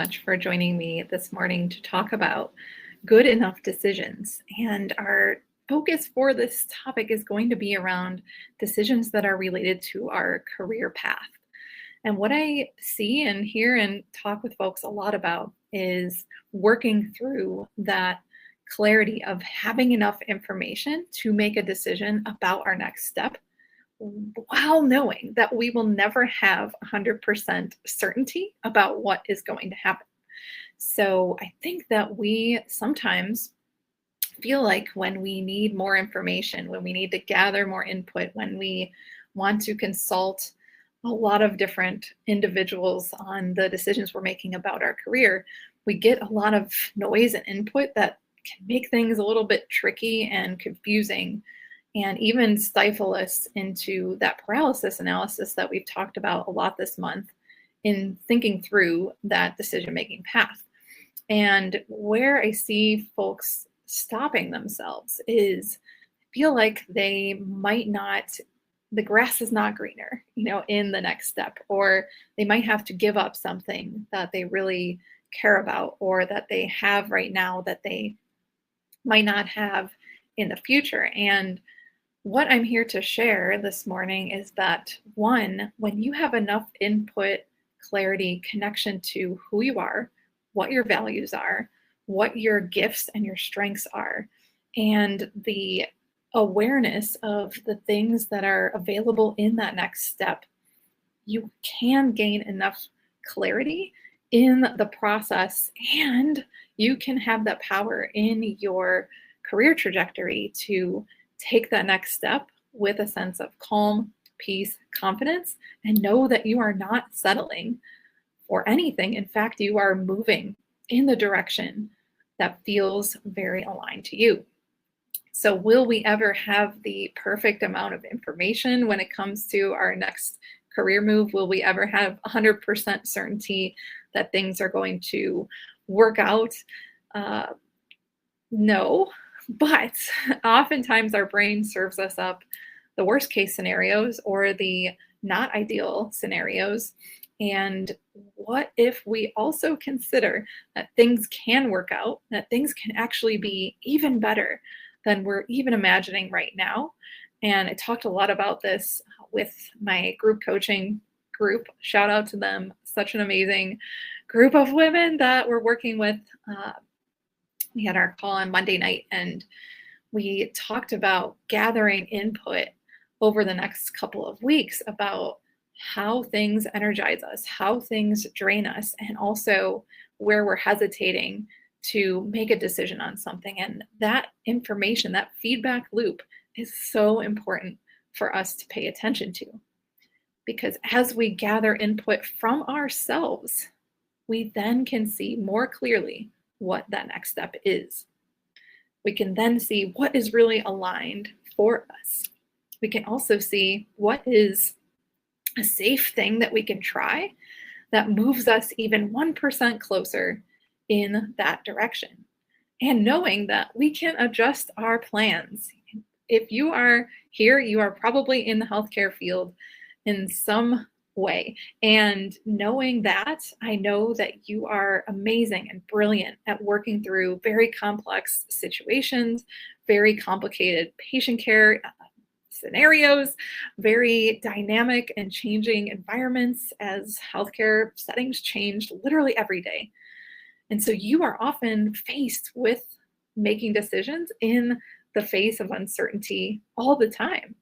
much for joining me this morning to talk about good enough decisions. And our focus for this topic is going to be around decisions that are related to our career path. And what I see and hear and talk with folks a lot about is working through that clarity of having enough information to make a decision about our next step, while knowing that we will never have 100% certainty about what is going to happen. So I think that we sometimes feel like when we need more information, when we need to gather more input, when we want to consult a lot of different individuals on the decisions we're making about our career, we get a lot of noise and input that can make things a little bit tricky and confusing, and even stifle us into that paralysis analysis that we've talked about a lot this month in thinking through that decision-making path. And where I see folks stopping themselves is feel like they might not, the grass is not greener, in the next step, or they might have to give up something that they really care about or that they have right now that they might not have in the future. And what I'm here to share this morning is that, one, when you have enough input, clarity, connection to who you are, what your values are, what your gifts and your strengths are, and the awareness of the things that are available in that next step, you can gain enough clarity in the process, and you can have that power in your career trajectory to take that next step with a sense of calm, peace, confidence, and know that you are not settling for anything. In fact, you are moving in the direction that feels very aligned to you. So will we ever have the perfect amount of information when it comes to our next career move? Will we ever have 100% certainty that things are going to work out? No, but oftentimes our brain serves us up the worst case scenarios or the not ideal scenarios. And what if we also consider that things can work out, that things can actually be even better than we're even imagining right now? And I talked a lot about this with my group coaching group. Shout out to them. Such an amazing group of women that we're working with. We had our call on Monday night, and we talked about gathering input over the next couple of weeks about how things energize us, how things drain us, and also where we're hesitating to make a decision on something. And that information, that feedback loop, is so important for us to pay attention to. Because as we gather input from ourselves, we then can see more clearly what that next step is. We can then see what is really aligned for us. We can also see what is a safe thing that we can try that moves us even 1% closer in that direction. And knowing that we can adjust our plans. If you are here, you are probably in the healthcare field in some way. And knowing that, I know that you are amazing and brilliant at working through very complex situations, very complicated patient care scenarios, very dynamic and changing environments as healthcare settings change literally every day. And so you are often faced with making decisions in the face of uncertainty all the time.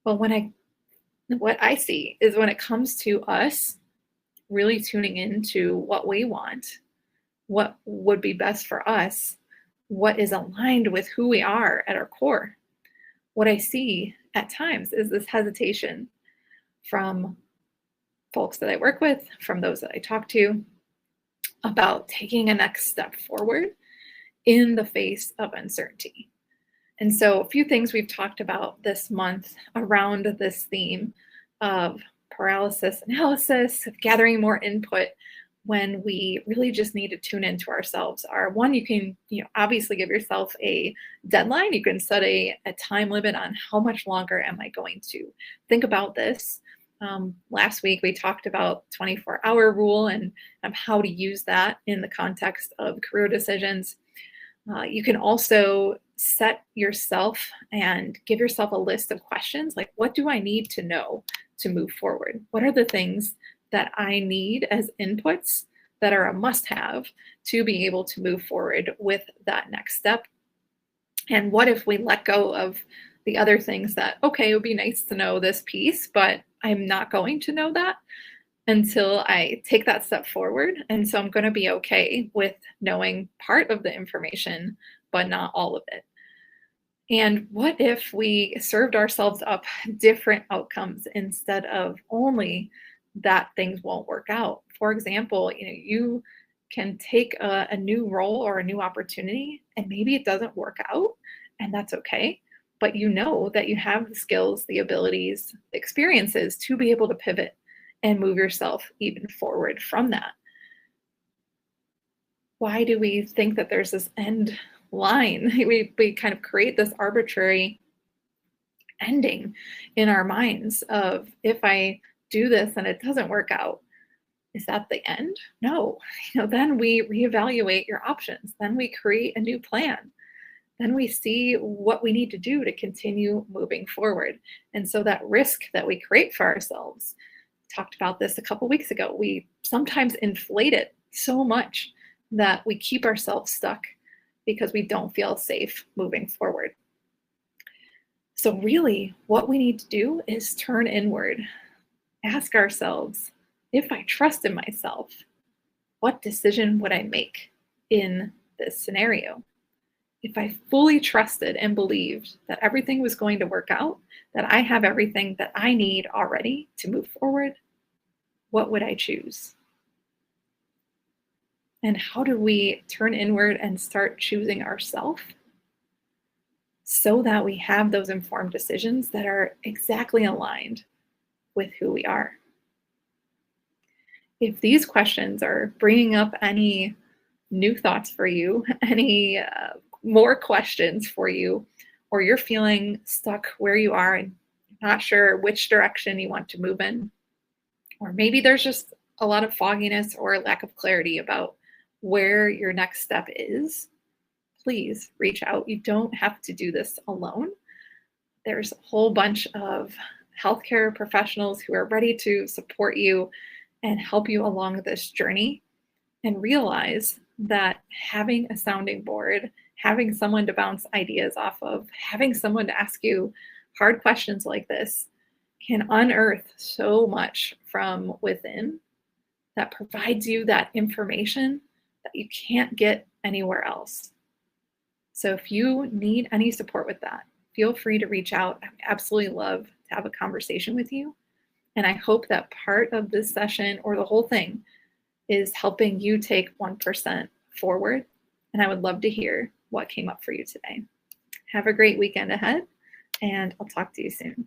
Well, what I see is when it comes to us really tuning into what we want, what would be best for us, what is aligned with who we are at our core, what I see at times is this hesitation from folks that I work with, from those that I talk to, about taking a next step forward in the face of uncertainty. And so a few things we've talked about this month around this theme of paralysis analysis, of gathering more input when we really just need to tune into ourselves are, one, you can obviously give yourself a deadline. You can set a time limit on how much longer am I going to think about this, Last week, we talked about 24-hour rule and how to use that in the context of career decisions. You can also set yourself and give yourself a list of questions like, what do I need to know to move forward? What are the things that I need as inputs that are a must have to be able to move forward with that next step? And what if we let go of the other things that, okay, it would be nice to know this piece, but I'm not going to know that until I take that step forward. And so I'm going to be okay with knowing part of the information, but not all of it. And what if we served ourselves up different outcomes instead of only that things won't work out? For example, you can take a new role or a new opportunity and maybe it doesn't work out, and that's okay. But you know that you have the skills, the abilities, the experiences to be able to pivot and move yourself even forward from that. Why do we think that there's this end line? We kind of create this arbitrary ending in our minds of, if I do this and it doesn't work out, is that the end? No. Then we reevaluate your options. Then we create a new plan. Then we see what we need to do to continue moving forward. And so that risk that we create for ourselves, talked about this a couple weeks ago, we sometimes inflate it so much that we keep ourselves stuck because we don't feel safe moving forward. So really, what we need to do is turn inward. Ask ourselves, if I trust in myself, what decision would I make in this scenario? If I fully trusted and believed that everything was going to work out, that I have everything that I need already to move forward, what would I choose? And how do we turn inward and start choosing ourselves so that we have those informed decisions that are exactly aligned with who we are? If these questions are bringing up any new thoughts for you, any more questions for you, or you're feeling stuck where you are and not sure which direction you want to move in, or maybe there's just a lot of fogginess or lack of clarity about where your next step is, please reach out. You don't have to do this alone. There's a whole bunch of healthcare professionals who are ready to support you and help you along this journey. And realize that having a sounding board, having someone to bounce ideas off of, having someone to ask you hard questions like this can unearth so much from within that provides you that information that you can't get anywhere else. So if you need any support with that, feel free to reach out. I would absolutely love to have a conversation with you. And I hope that part of this session or the whole thing is helping you take 1% forward. And I would love to hear what came up for you today. Have a great weekend ahead, and I'll talk to you soon.